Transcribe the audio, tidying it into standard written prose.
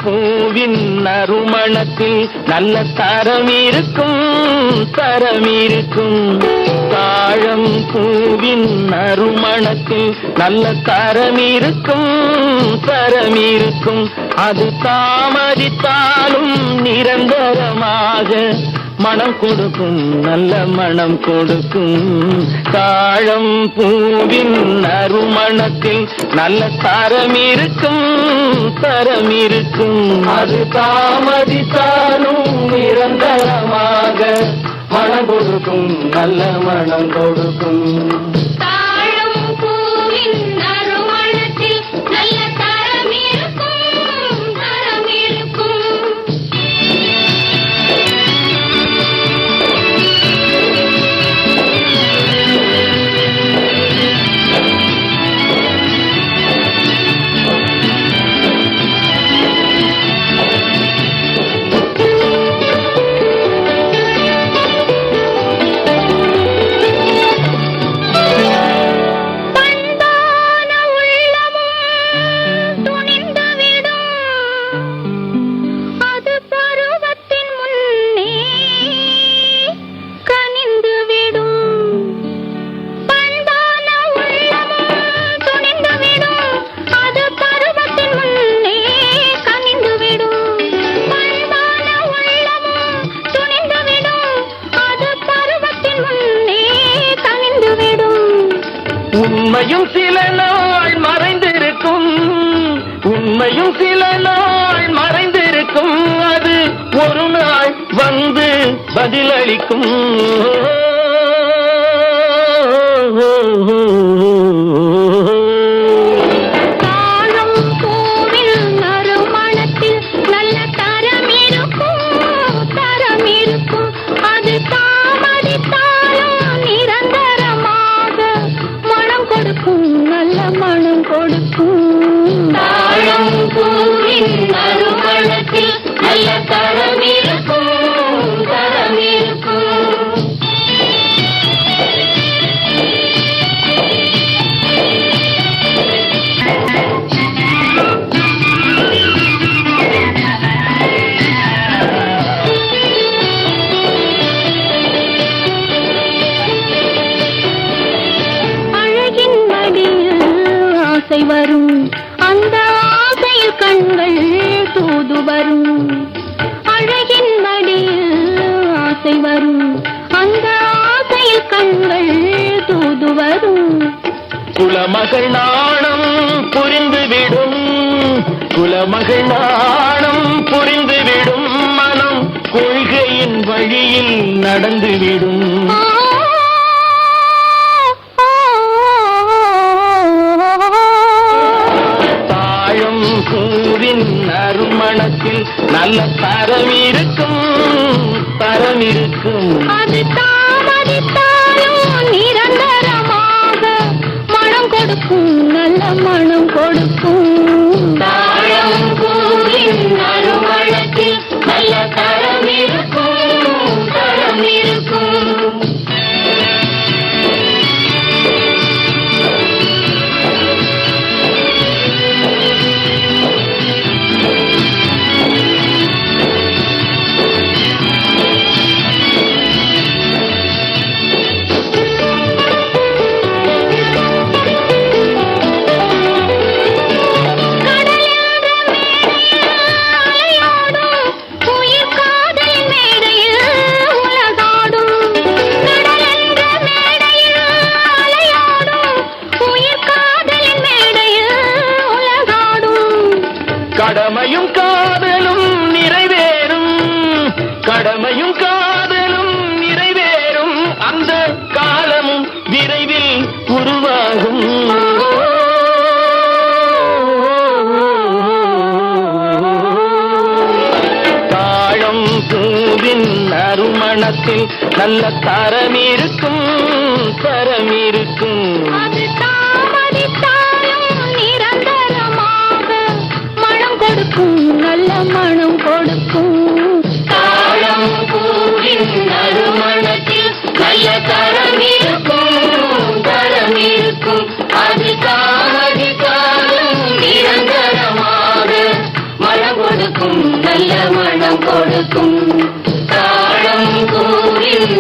பூவின் நறுமணத்தில் நல்ல தரம் இருக்கும், தரம் இருக்கும். தாழம் பூவின் நறுமணத்தில் நல்ல தரம் இருக்கும், தரம் இருக்கும். அது தாமதித்தாலும் நிரந்தரமாக மனம் கொடுக்கும், நல்ல மனம் கொடுக்கும். தாழம் பூவின் நறுமணத்தில் நல்ல தரம் இருக்கும், தரம் இருக்கும். அது தாமதித்தாலும் நிரந்தரமாக மனம் கொடுக்கும், நல்ல மனம் கொடுக்கும். உண்மையும் சில நாள் மறைந்திருக்கும், உண்மையும் சில நாள் மறைந்திருக்கும். அது ஒரு நாள் வந்து பதிலளிக்கும். வரும் அந்த ஆசையில் கண்கள் தூது வரும். அழகின் மடியில் ஆசை வரும், அந்த ஆசையில் கண்கள் தூது வரும். குலமகள் நாணம் புரிந்துவிடும், குலமகள் நாணம் புரிந்துவிடும். மனம் கொள்கையின் வழியில் நடந்துவிடும். பூவின் நறுமணத்தில் நல்ல தரம் இருக்கும், தரம் இருக்கும். அது தாமதித்தாலும் நிரந்தரமாக மனம் கொடுக்கும், நல்ல மனம் கொடுக்கும். தாழம் பூவின் நறுமணத்தில் நல்ல தரம் இருக்கும், தரம் இருக்கும். கடமையும் காதலும் நிறைவேறும், கடமையும் காதலும் நிறைவேறும். அந்த காலமும் விரைவில் உருவாகும். தாழம் பூவின் நறுமணத்தில் நல்ல தரம் இருக்கும், தரம் இருக்கும். நல்ல மனம் கொடுக்கும். தாழம் பூவின் நறுமணத்தில் நல்ல தரம் இருக்கும், தரம் இருக்கும். அது தாமதித்தாலும் நிரந்தரமாக மனம் கொடுக்கும். கொடுக்கும் நல்ல மனம் கொடுக்கும் தாழம் பூவின்